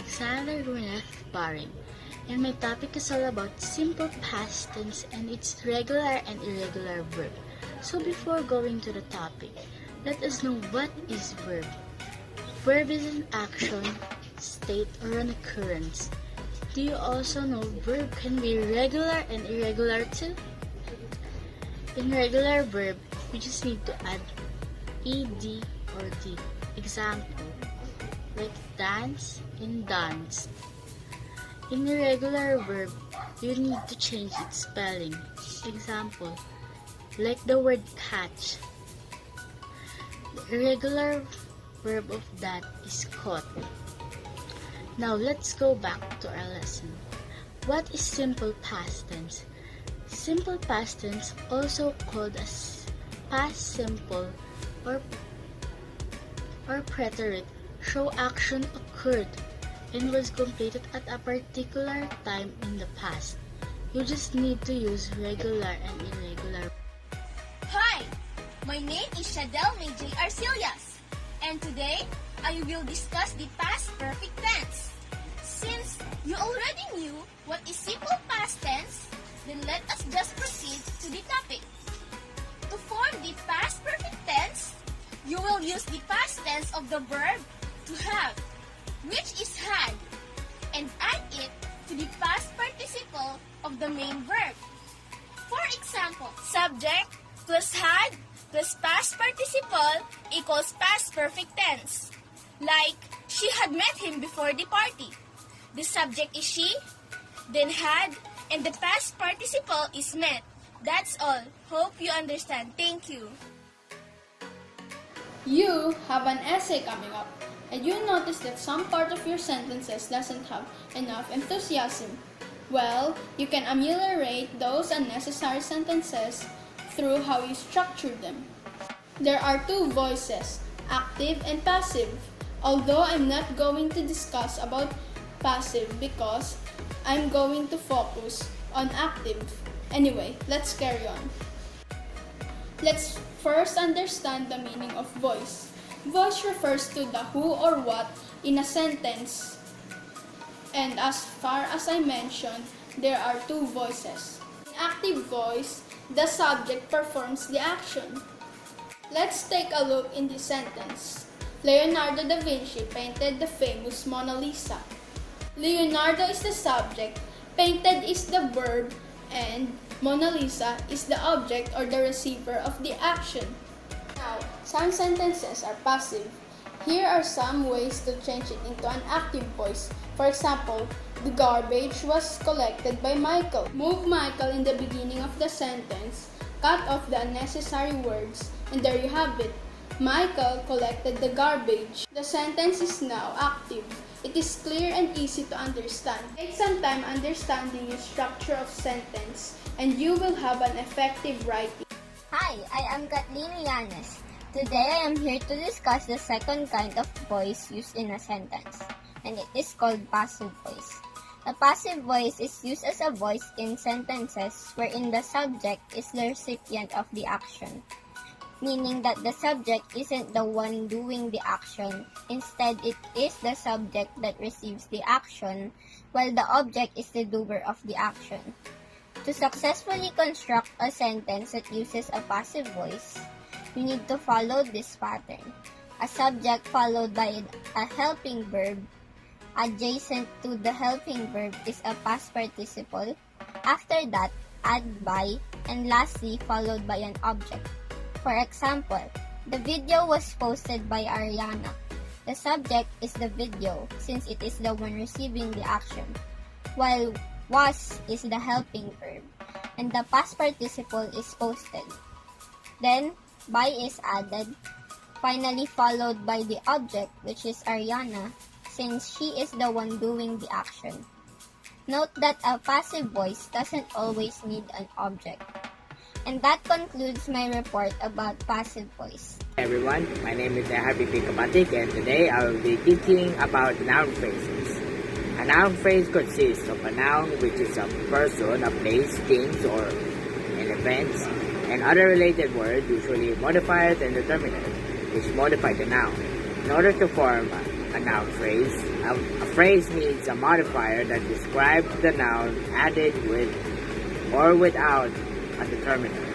Alexander Gwyneth Baring, and my topic is all about simple past tense and its regular and irregular verb. So before going to the topic, let us know what is verb. Verb is an action, state, or an occurrence. Do you also know verb can be regular and irregular too? In regular verb, we just need to add ed or d. Example, like dance and danced. In irregular verb, you need to change its spelling. Example, like the word catch. The irregular verb of that is caught. Now let's go back to our lesson. What is simple past tense? Simple past tense, also called as past simple or preterite, show action occurred and was completed at a particular time in the past. You just need to use regular and irregular. Hi, my name is Shadel May J. Arcelias, and today I will discuss the past perfect tense. Since you already knew what is simple past tense, then let us just proceed to the topic. To form the past perfect tense, you will use the past tense of the verb to have, which is had, and add it to the past participle of the main verb. For example, subject plus had plus past participle equals past perfect tense. Like, she had met him before the party. The subject is she, then had, and the past participle is met. That's all. Hope you understand. Thank you. You have an essay coming up, and you notice that some part of your sentences doesn't have enough enthusiasm. Well, you can ameliorate those unnecessary sentences through how you structure them. There are two voices, active and passive. Although I'm not going to discuss about passive because I'm going to focus on active. Anyway, let's carry on. Let's first understand the meaning of voice. Voice refers to the who or what in a sentence. And as far as I mentioned, there are two voices. In active voice, the subject performs the action. Let's take a look in this sentence. Leonardo da Vinci painted the famous Mona Lisa. Leonardo is the subject, painted is the verb, and Mona Lisa is the object or the receiver of the action. Now, some sentences are passive. Here are some ways to change it into an active voice. For example, the garbage was collected by Michael. Move Michael in the beginning of the sentence, cut off the unnecessary words, and there you have it. Michael collected the garbage. The sentence is now active. It is clear and easy to understand. Take some time understanding the structure of sentence, and you will have an effective writing. Hi, I am Kathleen Llanes. Today I am here to discuss the second kind of voice used in a sentence, and it is called passive voice. A passive voice is used as a voice in sentences wherein the subject is the recipient of the action, meaning that the subject isn't the one doing the action. Instead, it is the subject that receives the action, while the object is the doer of the action. To successfully construct a sentence that uses a passive voice, you need to follow this pattern. A subject followed by a helping verb. Adjacent to the helping verb is a past participle. After that, add by, and lastly, followed by an object. For example, the video was posted by Ariana. The subject is the video since it is the one receiving the action, while was is the helping verb, and the past participle is posted. Then, by is added, finally followed by the object, which is Ariana, since she is the one doing the action. Note that a passive voice doesn't always need an object. And that concludes my report about passive voice. Hey everyone, my name is Happy Kabatik, and today I will be teaching about noun phrases. A noun phrase consists of a noun which is a person, a place, things, or an event, and other related words, usually modifiers and determinants, which modify the noun. In order to form a noun phrase. A phrase needs a modifier that describes the noun added with or without a determiner.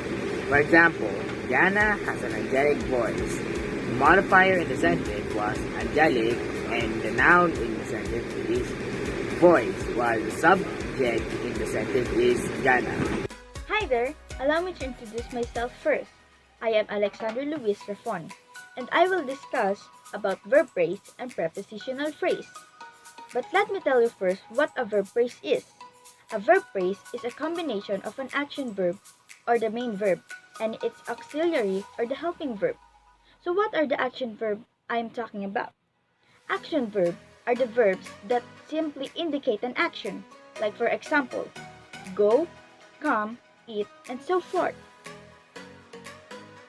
For example, Diana has an angelic voice. The modifier in the sentence was angelic and the noun in the sentence is voice, while the subject in the sentence is Diana. Hi there! Allow me to introduce myself first. I am Alexander Luis Rafon, and I will discuss about verb phrase and prepositional phrase. But let me tell you first what a verb phrase is. A verb phrase is a combination of an action verb or the main verb and its auxiliary or the helping verb. So what are the action verb I am talking about? Action verb are the verbs that simply indicate an action, like for example, go, come, eat, and so forth.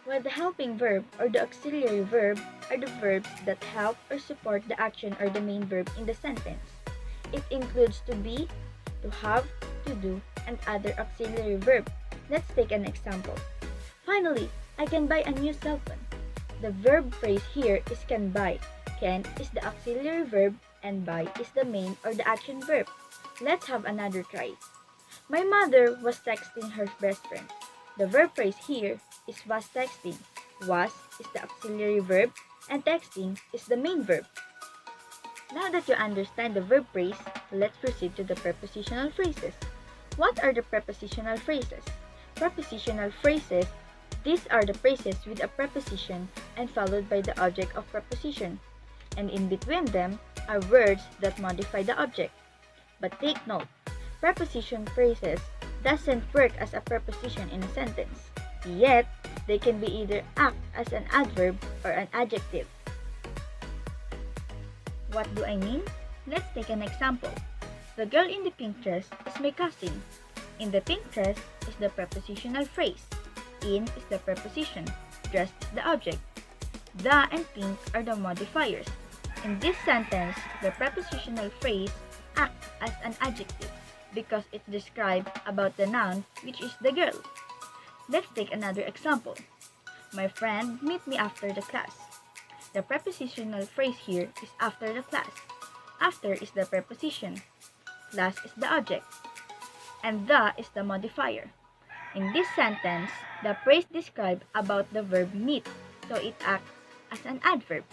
While the helping verb or the auxiliary verb are the verbs that help or support the action or the main verb in the sentence. It includes to be, to have, to do, and other auxiliary verbs. Let's take an example. Finally, I can buy a new cell phone. The verb phrase here is can buy. Can is the auxiliary verb and buy is the main or the action verb. Let's have another try. My mother was texting her best friend. The verb phrase here is was texting. Was is the auxiliary verb and texting is the main verb. Now that you understand the verb phrase, let's proceed to the prepositional phrases. What are the prepositional phrases? Prepositional phrases, these are the phrases with a preposition and followed by the object of preposition. And in between them are words that modify the object. But take note, preposition phrases doesn't work as a preposition in a sentence. Yet, they can be either act as an adverb or an adjective. What do I mean? Let's take an example. The girl in the pink dress is my cousin. In the pink dress is the prepositional phrase. In is the preposition. Dress is the object. The and pink are the modifiers. In this sentence, the prepositional phrase acts as an adjective because it describes about the noun which is the girl. Let's take another example. My friend meet me after the class. The prepositional phrase here is after the class. After is the preposition. Class is the object. And the is the modifier. In this sentence, the phrase describes about the verb meet, so it acts as an adverb.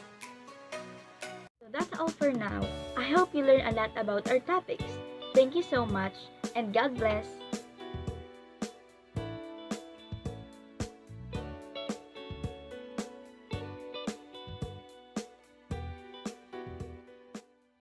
So that's all for now. I hope you learned a lot about our topics. Thank you so much and God bless.